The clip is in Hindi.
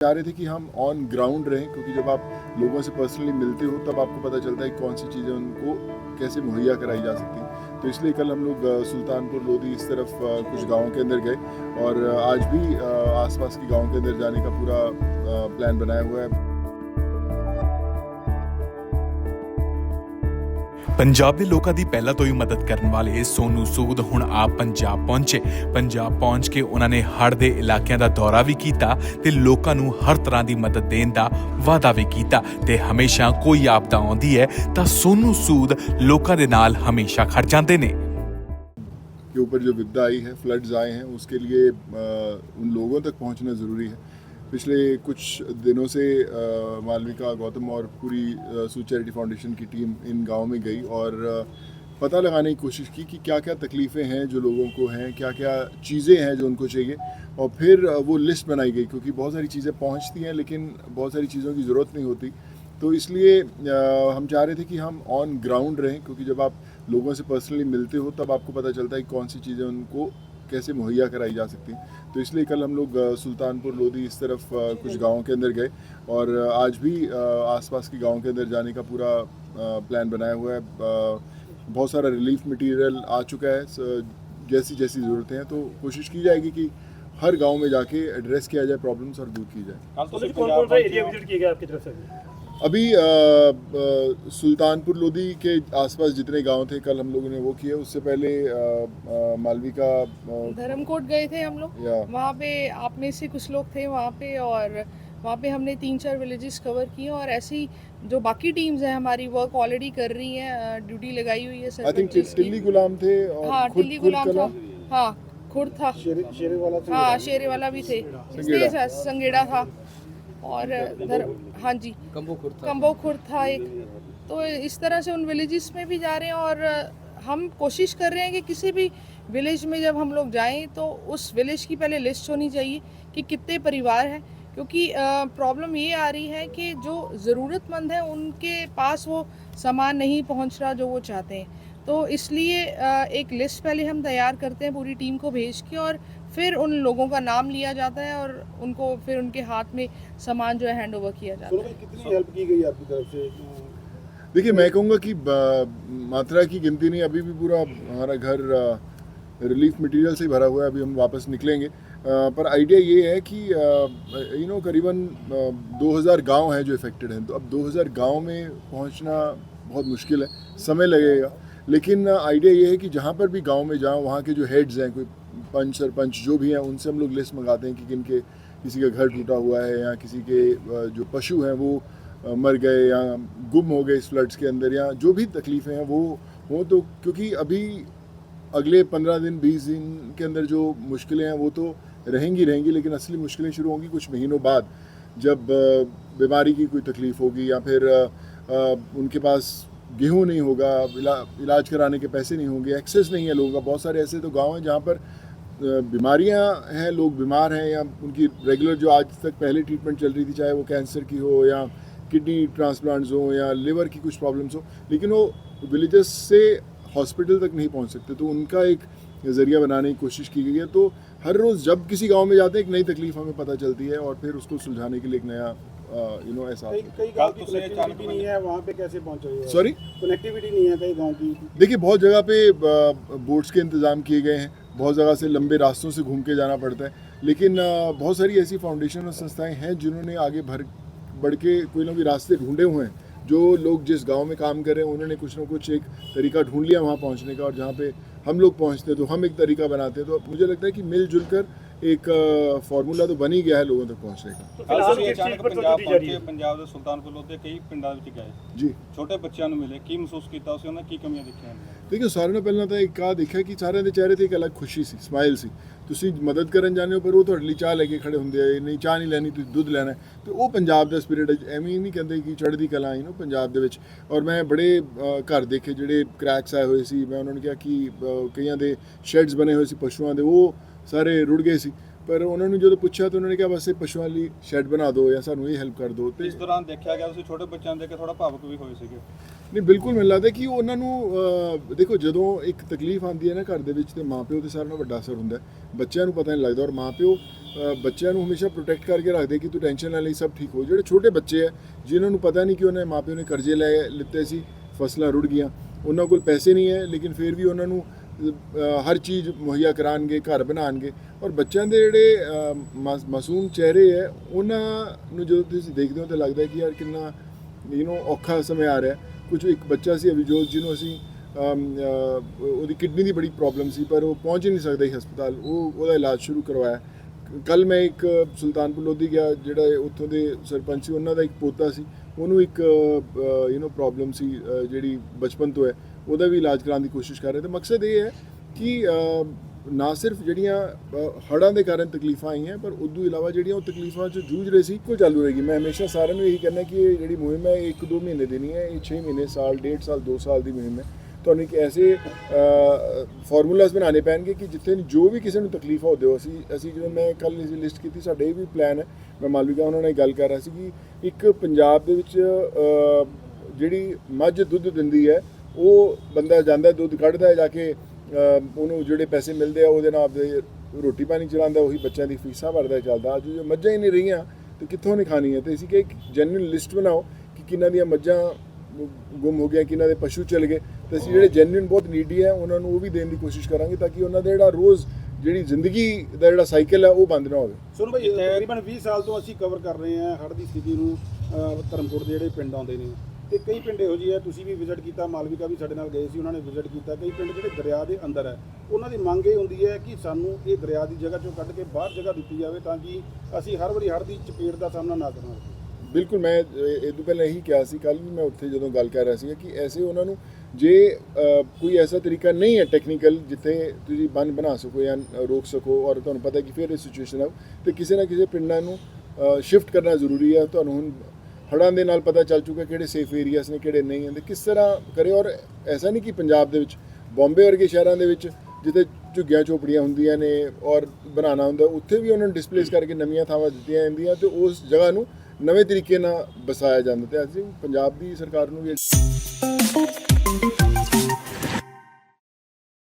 चाह रहे थे कि हम ऑन ग्राउंड रहें, क्योंकि जब आप लोगों से पर्सनली मिलते हो तब आपको पता चलता है कि कौन सी चीज़ें उनको कैसे मुहैया कराई जा सकती हैं। तो इसलिए कल हम लोग सुल्तानपुर लोधी इस तरफ कुछ गाँव के अंदर गए और आज भी आसपास के गाँव के अंदर जाने का पूरा प्लान बनाया हुआ है। ਪੰਜਾਬ ਦੇ ਲੋਕਾਂ ਦੀ ਪਹਿਲਾਂ ਤੋਂ ਹੀ ਮਦਦ ਕਰਨ ਵਾਲੇ ਸੋਨੂ ਸੂਦ ਹੁਣ ਆਪ ਪੰਜਾਬ ਪਹੁੰਚੇ। ਪੰਜਾਬ ਪਹੁੰਚ ਕੇ ਉਹਨਾਂ ਨੇ ਹੜ੍ਹ ਦੇ ਇਲਾਕਿਆਂ ਦਾ ਦੌਰਾ ਵੀ ਕੀਤਾ ਤੇ ਲੋਕਾਂ ਨੂੰ ਹਰ ਤਰ੍ਹਾਂ ਦੀ ਮਦਦ ਦੇਣ ਦਾ ਵਾਅਦਾ ਵੀ ਕੀਤਾ ਤੇ ਹਮੇਸ਼ਾ ਕੋਈ ਆਪਦਾ ਆਉਂਦੀ ਹੈ ਤਾਂ ਸੋਨੂ ਸੂਦ ਲੋਕਾਂ ਦੇ ਨਾਲ ਹਮੇਸ਼ਾ ਖੜ ਜਾਂਦੇ ਨੇ। के ऊपर जो विपदा आई है, फ्लड्स आए हैं, उसके लिए उन लोगों तक पहुंचना ज़रूरी है। पिछले कुछ दिनों से मालविका, गौतम और पूरी सूद चैरिटी फाउंडेशन की टीम इन गाँव में गई और पता लगाने की कोशिश की कि क्या क्या तकलीफ़ें हैं जो लोगों को हैं, क्या क्या चीज़ें हैं जो उनको चाहिए, और फिर वो लिस्ट बनाई गई, क्योंकि बहुत सारी चीज़ें पहुंचती हैं लेकिन बहुत सारी चीज़ों की ज़रूरत नहीं होती। तो इसलिए हम चाह रहे थे कि हम ऑन ग्राउंड रहें, क्योंकि जब आप लोगों से पर्सनली मिलते हो तब आपको पता चलता है कि कौन सी चीज़ें उनको कैसे मुहैया कराई जा सकती हैं। तो इसलिए कल हम लोग सुल्तानपुर लोधी इस तरफ कुछ गाँव के अंदर गए और आज भी आसपास के गाँव के अंदर जाने का पूरा प्लान बनाया हुआ है। बहुत सारा रिलीफ मटेरियल आ चुका है, जैसी जैसी ज़रूरतें हैं, तो कोशिश की जाएगी कि हर गांव में जाके एड्रेस किया जाए प्रॉब्लम्स और दूर की जाए। कौन सा एरिया विजिट किया गया आपकी तरफ से? अभी सुल्तानपुर लोधी के आसपास जितने गांव थे कल हम लोगों ने वो किए। उससे पहले मालविका धर्मकोट गए थे हम लोग। वहाँ पे आप में से कुछ लोग थे वहाँ पे, और वहाँ पे हमने 3-4 विलेजेस कवर किए और ऐसे ही जो बाकी टीम्स हैं हमारी वर्क ऑलरेडी कर रही हैं, ड्यूटी लगाई हुई है। आई थिंक टिल्ली गुलाम थे और हाँ, टिल्ली गुलाम था, हाँ खुर्द था, शेरे वाला था, हाँ शेरे वाला भी थे, संगेड़ा था और हाँ जी कम्बो खुर्द था एक। तो इस तरह से उन विलेजेस में भी जा रहे हैं और हम कोशिश कर रहे हैं कि किसी भी विलेज में जब हम लोग जाएं तो उस विलेज की पहले लिस्ट होनी चाहिए कि कितने परिवार हैं, क्योंकि प्रॉब्लम ये आ रही है कि जो ज़रूरतमंद है उनके पास वो सामान नहीं पहुंच रहा जो वो चाहते हैं। तो इसलिए एक लिस्ट पहले हम तैयार करते हैं पूरी टीम को भेज के, और फिर उन लोगों का नाम लिया जाता है और उनको फिर उनके हाथ में सामान जो है हैंड ओवर किया जाता है। कितनी हेल्प की गई आपकी तरफ से? देखिए, मैं कहूँगा कि मात्रा की गिनती नहीं, अभी भी पूरा हमारा घर रिलीफ मटेरियल से ही भरा हुआ है। अभी हम वापस निकलेंगे, पर आइडिया ये है कि करीबन 2000 गांव हैं जो इफ़ेक्टेड हैं। तो अब 2000 गांव में पहुंचना बहुत मुश्किल है, समय लगेगा। लेकिन आइडिया ये है कि जहाँ पर भी गांव में जाओ, वहाँ के जो हेड्स हैं, कोई पंच सरपंच जो भी हैं, उनसे हम लोग लिस्ट मंगाते हैं कि किनके किसी का घर टूटा हुआ है या किसी के जो पशु हैं वो मर गए या गुम हो गए इस फ्लड्स के अंदर, या जो भी तकलीफ़ें हैं वो हो। तो क्योंकि अभी अगले 15 दिन 20 दिन के अंदर जो मुश्किलें हैं वो तो रहेंगी, लेकिन असली मुश्किलें शुरू होंगी कुछ महीनों बाद, जब बीमारी की कोई तकलीफ़ होगी या फिर उनके पास गेहूँ नहीं होगा, इलाज कराने के पैसे नहीं होंगे, एक्सेस नहीं है लोगों का। बहुत सारे ऐसे तो गांव हैं जहाँ पर बीमारियाँ हैं, लोग बीमार हैं, या उनकी रेगुलर जो आज तक पहले ट्रीटमेंट चल रही थी, चाहे वो कैंसर की हो या किडनी ट्रांसप्लांट्स हो या लिवर की कुछ प्रॉब्लम्स हो, लेकिन वो विलेजेस से हॉस्पिटल तक नहीं पहुंच सकते। तो उनका एक ज़रिया बनाने की कोशिश की गई है। तो हर रोज़ जब किसी गांव में जाते हैं एक नई तकलीफ हमें पता चलती है और फिर उसको सुलझाने के लिए एक नया ऐसा। कई गांव की कनेक्टिविटी नहीं है, वहाँ पे कैसे पहुँच रही है? सॉरी, कनेक्टिविटी नहीं है कई गांव की। देखिए, बहुत जगह पे बोट्स के इंतज़ाम किए गए हैं, बहुत जगह से लंबे रास्तों से घूम के जाना पड़ता है, लेकिन बहुत सारी ऐसी फाउंडेशन और संस्थाएं हैं जिन्होंने आगे बढ़ के कोई ना कोई रास्ते ढूंढे हुए हैं। जो लोग जिस गांव में काम कर रहे हैं उन्होंने कुछ ना कुछ एक तरीका ढूंढ लिया वहाँ पहुँचने का, और जहाँ पे हम लोग पहुँचते हैं तो हम एक तरीका बनाते हैं। तो मुझे लगता है कि मिलजुल कर एक फार्मूला तो बन ही गया है लोगों तक पहुँचने का। ਪੰਜਾਬ ਦੇ ਸੁਲਤਾਨਪੁਰ ਲੋਧੀ ਕਈ ਪਿੰਡਾਂ ਵਿੱਚ ਗਏ जी, ਛੋਟੇ ਬੱਚਿਆਂ ਨੂੰ ਮਿਲੇ, ਕੀ ਮਹਿਸੂਸ ਕੀਤਾ ਸੀ, ਉਹਨਾਂ ਕੀ ਕਮੀਆਂ ਦੇਖੀਆਂ? देखिए, सारे ने पहला तो एक देखा कि सारे के चेहरे ते एक अलग खुशी सी, स्माइल सी। तुसी मदद करन जाने हो पर वो ਤੁਹਾਡੇ ਲਈ ਚਾਹ ਲੈ ਕੇ ਖੜੇ ਹੁੰਦੇ ਆ, ਨਹੀਂ ਚਾਹ ਨਹੀਂ ਲੈਣੀ, ਤੁਸੀਂ ਦੁੱਧ ਲੈਣਾ। ਤੇ ਉਹ ਪੰਜਾਬ ਦਾ ਸਪਿਰਿਟ ਐਵੇਂ ਨਹੀਂ ਕਹਿੰਦੇ ਕਿ ਚੜ੍ਹਦੀ ਕਲਾ ਪੰਜਾਬ ਦੇ ਵਿੱਚ। ਔਰ ਮੈਂ ਬੜੇ ਘਰ ਦੇਖੇ ਜਿਹੜੇ ਕ੍ਰੈਕਸ ਆਏ ਹੋਏ ਸੀ, ਮੈਂ ਉਹਨਾਂ ਨੂੰ ਕਿਹਾ ਕਿ ਕਈਆਂ ਦੇ ਸ਼ੈਡਸ ਬਣੇ ਹੋਏ ਸੀ ਪਸ਼ੂਆਂ ਦੇ, ਉਹ ਸਾਰੇ ਰੁੜ ਗਏ ਸੀ। ਪਰ ਉਹਨਾਂ ਨੂੰ ਜਦੋਂ ਪੁੱਛਿਆ ਤਾਂ ਉਹਨਾਂ ਨੇ ਕਿਹਾ ਬਸ ਇਹ ਪਸ਼ੂਆਂ ਲਈ ਸ਼ੈੱਡ ਬਣਾ ਦਿਓ ਜਾਂ ਸਾਨੂੰ ਇਹ ਹੈਲਪ ਕਰ ਦਿਓ। ਤੇ ਇਸ ਦੌਰਾਨ ਦੇਖਿਆ ਗਿਆ ਤੁਸੀਂ ਛੋਟੇ ਬੱਚਿਆਂ ਦੇ ਕੇ ਥੋੜਾ ਭਾਵੁਕ ਵੀ ਹੋਏ ਸੀਗੇ। ਨਹੀਂ ਬਿਲਕੁਲ ਮੈਨੂੰ ਲੱਗਦਾ ਕਿ ਉਹਨਾਂ ਨੂੰ ਦੇਖੋ ਜਦੋਂ ਇੱਕ ਤਕਲੀਫ ਆਉਂਦੀ ਹੈ ਨਾ ਘਰ ਦੇ ਵਿੱਚ ਤੇ ਮਾਪਿਓ ਤੇ ਸਾਰਿਆਂ ਨਾਲੋਂ ਵੱਡਾ ਅਸਰ ਹੁੰਦਾ ਹੈ। ਬੱਚਿਆਂ ਨੂੰ ਪਤਾ ਨਹੀਂ ਲੱਗਦਾ ਔਰ ਮਾਪਿਓ ਬੱਚਿਆਂ ਨੂੰ ਹਮੇਸ਼ਾ ਪ੍ਰੋਟੈਕਟ ਕਰਕੇ ਰੱਖਦੇ ਕਿ ਤੂੰ ਟੈਨਸ਼ਨ ਨਾ ਲਈ, ਸਭ ਠੀਕ ਹੋ। ਜਿਹੜੇ ਛੋਟੇ ਬੱਚੇ ਹੈ ਜਿਨ੍ਹਾਂ ਨੂੰ ਪਤਾ ਨਹੀਂ ਕਿ ਉਹਨਾਂ ਦੇ ਮਾਪਿਓ ਨੇ ਕਰਜ਼ੇ ਲਿੱਤੇ ਸੀ, ਫਸਲਾਂ ਰੁੜ ਗਈਆਂ, ਉਹਨਾਂ ਕੋਲ ਪੈਸੇ ਨਹੀਂ ਹੈ ਲੇਕਿਨ ਫਿਰ ਵੀ ਉਹਨਾਂ ਨੂੰ ਹਰ ਚੀਜ਼ ਮੁਹੱਈਆ ਕਰਾਉਣਗੇ, ਘਰ ਬਣਾਉਣਗੇ। ਔਰ ਬੱਚਿਆਂ ਦੇ ਜਿਹੜੇ ਮਾਸੂਮ ਚਿਹਰੇ ਹੈ ਉਹਨਾਂ ਨੂੰ ਜਦੋਂ ਤੁਸੀਂ ਦੇਖਦੇ ਹੋ ਤਾਂ ਲੱਗਦਾ ਕਿ ਯਾਰ ਕਿੰਨਾ ਔਖਾ ਸਮੇਂ ਆ ਰਿਹਾ। ਕੁਝ ਇੱਕ ਬੱਚਾ ਸੀ ਅਭਿਜੋਤ ਜਿਹਨੂੰ ਅਸੀਂ ਉਹਦੀ ਕਿਡਨੀ ਦੀ ਬੜੀ ਪ੍ਰੋਬਲਮ ਸੀ ਪਰ ਉਹ ਪਹੁੰਚ ਹੀ ਨਹੀਂ ਸਕਦਾ ਸੀ ਹਸਪਤਾਲ, ਉਹਦਾ ਇਲਾਜ ਸ਼ੁਰੂ ਕਰਵਾਇਆ। ਕੱਲ ਮੈਂ ਇੱਕ ਸੁਲਤਾਨਪੁਰ ਲੋਧੀ ਗਿਆ, ਜਿਹੜਾ ਉੱਥੋਂ ਦੇ ਸਰਪੰਚ ਸੀ ਉਹਨਾਂ ਦਾ ਇੱਕ ਪੋਤਾ ਸੀ, ਉਹਨੂੰ ਇੱਕ ਪ੍ਰੋਬਲਮ ਸੀ ਜਿਹੜੀ ਬਚਪਨ ਤੋਂ ਹੈ, ਉਹਦਾ ਵੀ ਇਲਾਜ ਕਰਾਉਣ ਦੀ ਕੋਸ਼ਿਸ਼ ਕਰ ਰਹੇ। ਤਾਂ ਮਕਸਦ ਇਹ ਹੈ ਕਿ ਨਾ ਸਿਰਫ ਜਿਹੜੀਆਂ ਹੜ੍ਹਾਂ ਦੇ ਕਾਰਨ ਤਕਲੀਫਾਂ ਆਈਆਂ ਪਰ ਉਦੋਂ ਇਲਾਵਾ ਜਿਹੜੀਆਂ ਉਹ ਤਕਲੀਫਾਂ 'ਚ ਜੂਝ ਰਹੇ ਸੀ ਉਹ ਚਾਲੂ ਰਹੇਗੀ। ਮੈਂ ਹਮੇਸ਼ਾ ਸਾਰਿਆਂ ਨੂੰ ਇਹੀ ਕਹਿੰਦਾ ਕਿ ਇਹ ਜਿਹੜੀ ਮੁਹਿੰਮ ਹੈ 1-2 ਮਹੀਨੇ ਦੀ ਨਹੀਂ ਹੈ, ਇਹ 6 ਮਹੀਨੇ, ਸਾਲ, 1.5 ਸਾਲ, 2 ਸਾਲ ਦੀ ਮੁਹਿੰਮ ਹੈ। ਤੁਹਾਨੂੰ ਇੱਕ ਐਸੇ ਫਾਰਮੂਲਾਜ਼ ਬਣਾਉਣੇ ਪੈਣਗੇ ਕਿ ਜਿੱਥੇ ਜੋ ਵੀ ਕਿਸੇ ਨੂੰ ਤਕਲੀਫ ਹੋ ਦਿਓ। ਅਸੀਂ ਜਿਵੇਂ ਮੈਂ ਕੱਲ੍ਹ ਲਿਸਟ ਕੀਤੀ, ਸਾਡੇ ਇਹ ਵੀ ਪਲਾਨ ਹੈ, ਮੈਂ ਮਾਲਵਿਕਾ ਉਹਨਾਂ ਨਾਲ ਗੱਲ ਕਰ ਰਿਹਾ ਸੀ ਕਿ ਇੱਕ ਪੰਜਾਬ ਦੇ ਵਿੱਚ ਜਿਹੜੀ ਮੱਝ ਦੁੱਧ ਦਿੰਦੀ ਹੈ ਉਹ ਬੰਦਾ ਜਾਂਦਾ ਦੁੱਧ ਕੱਢਦਾ ਜਾ ਕੇ, ਉਹਨੂੰ ਜਿਹੜੇ ਪੈਸੇ ਮਿਲਦੇ ਆ ਉਹਦੇ ਨਾਲ ਆਪਦੇ ਰੋਟੀ ਪਾਣੀ ਚਲਾਉਂਦਾ, ਉਹੀ ਬੱਚਿਆਂ ਦੀ ਫੀਸਾਂ ਭਰਦਾ ਚੱਲਦਾ। ਅੱਜ ਜੋ ਮੱਝਾਂ ਹੀ ਨਹੀਂ ਰਹੀਆਂ ਤੇ ਕਿੱਥੋਂ ਨਹੀਂ ਖਾਣੀਆਂ। ਤੇ ਅਸੀਂ ਕਿ ਇੱਕ ਜੈਨੂਇਨ ਲਿਸਟ ਬਣਾਓ ਕਿ ਕਿਹਨਾਂ ਦੀਆਂ ਮੱਝਾਂ ਗੁੰਮ ਹੋ ਗਿਆ, ਕਿਹਨਾਂ ਦੇ ਪਸ਼ੂ ਚਲ ਗਏ, ਤੇ ਅਸੀਂ ਜਿਹੜੇ ਜੈਨੂਇਨ ਬਹੁਤ ਨੀਡੀ ਹੈ ਉਹਨਾਂ ਨੂੰ ਉਹ ਵੀ ਦੇਣ ਦੀ ਕੋਸ਼ਿਸ਼ ਕਰਾਂਗੇ ਤਾਂ ਕਿ ਉਹਨਾਂ ਦਾ ਜਿਹੜਾ ਰੋਜ਼ ਜਿਹੜੀ ਜ਼ਿੰਦਗੀ ਦਾ ਜਿਹੜਾ ਸਾਈਕਲ ਹੈ ਉਹ ਬੰਦ ਨਾ ਹੋਵੇ। ਸੁਣ ਭਾਈ, ਤਕਰੀਬਨ 20 ਸਾਲ ਤੋਂ ਅਸੀਂ ਕਵਰ ਕਰ ਰਹੇ ਹਾਂ ਹੜ੍ਹ ਦੀ ਸਥਿਤੀ ਨੂੰ। ਧਰਮਕੋਟ ਦੇ ਜਿਹੜੇ ਪਿੰਡ ਆਉਂਦੇ ਨੇ ਤੇ ਕਈ ਪਿੰਡ ਇਹੋ ਜਿਹੇ ਆ, ਤੁਸੀਂ ਵੀ ਵਿਜ਼ਿਟ ਕੀਤਾ, ਮਾਲਵਿਕਾ ਵੀ ਸਾਡੇ ਨਾਲ ਗਏ ਸੀ, ਉਹਨਾਂ ਨੇ ਵਿਜ਼ਿਟ ਕੀਤਾ। ਕਈ ਪਿੰਡ ਜਿਹੜੇ ਦਰਿਆ ਦੇ ਅੰਦਰ ਹੈ, ਉਹਨਾਂ ਦੀ ਮੰਗ ਇਹ ਹੁੰਦੀ ਹੈ ਕਿ ਸਾਨੂੰ ਇਹ ਦਰਿਆ ਦੀ ਜਗ੍ਹਾ ਚੋਂ ਕੱਢ ਕੇ ਬਾਹਰ ਜਗ੍ਹਾ ਦਿੱਤੀ ਜਾਵੇ ਤਾਂ ਕਿ ਅਸੀਂ ਹਰ ਵਾਰੀ ਹੜ੍ਹ ਦੀ ਚਪੇਟ ਦਾ ਸਾਹਮਣਾ ਨਾ ਕਰਨਾ ਪਵੇ। ਬਿਲਕੁਲ, ਮੈਂ ਇਹ ਤੋਂ ਪਹਿਲਾਂ ਇਹੀ ਕਿਹਾ ਸੀ, ਕੱਲ੍ਹ ਵੀ ਮੈਂ ਉੱਥੇ ਜਦੋਂ ਗੱਲ ਕਰ ਰਿਹਾ ਸੀ ਕਿ ਐਸੇ ਉਹਨਾਂ ਨੂੰ ਜੇ ਕੋਈ ਐਸਾ ਤਰੀਕਾ ਨਹੀਂ ਹੈ ਟੈਕਨੀਕਲ ਜਿੱਥੇ ਤੁਸੀਂ ਬੰਨ ਬਣਾ ਸਕੋ ਜਾਂ ਰੋਕ ਸਕੋ ਔਰ ਤੁਹਾਨੂੰ ਪਤਾ ਕਿ ਫਿਰ ਇਹ ਸਿਚੁਏਸ਼ਨ ਆਉ, ਤੇ ਕਿਸੇ ਨਾ ਕਿਸੇ ਪਿੰਡਾਂ ਨੂੰ ਸ਼ਿਫਟ ਕਰਨਾ ਜ਼ਰੂਰੀ ਹੈ। ਤੁਹਾਨੂੰ ਹੁਣ ਹੜ੍ਹਾਂ ਦੇ ਨਾਲ ਪਤਾ ਚੱਲ ਚੁੱਕਾ ਕਿਹੜੇ ਸੇਫ ਏਰੀਆਸ ਨੇ ਕਿਹੜੇ ਨਹੀਂ ਹਨ, ਤੇ ਕਿਸ ਤਰ੍ਹਾਂ ਕਰੇ। ਔਰ ਐਸਾ ਨਹੀਂ ਕਿ ਪੰਜਾਬ ਦੇ ਵਿੱਚ, ਬੰਬੇ ਵਰਗੇ ਸ਼ਹਿਰਾਂ ਦੇ ਵਿੱਚ ਜਿੱਥੇ ਝੁੱਗੀਆਂ ਝੋਪੜੀਆਂ ਹੁੰਦੀਆਂ ਨੇ ਔਰ ਬਣਾਉਣਾ ਹੁੰਦਾ, ਉੱਥੇ ਵੀ ਉਹਨਾਂ ਨੂੰ ਡਿਸਪਲੇਸ ਕਰਕੇ ਨਵੀਆਂ ਥਾਵਾਂ ਦਿੱਤੀਆਂ ਜਾਂਦੀਆਂ ਤੇ ਉਸ ਜਗ੍ਹਾ ਨੂੰ ਨਵੇਂ ਤਰੀਕੇ ਨਾਲ ਵਸਾਇਆ ਜਾਂਦਾ। ਤੇ ਅਸੀਂ ਪੰਜਾਬ ਦੀ ਸਰਕਾਰ ਨੂੰ ਵੀ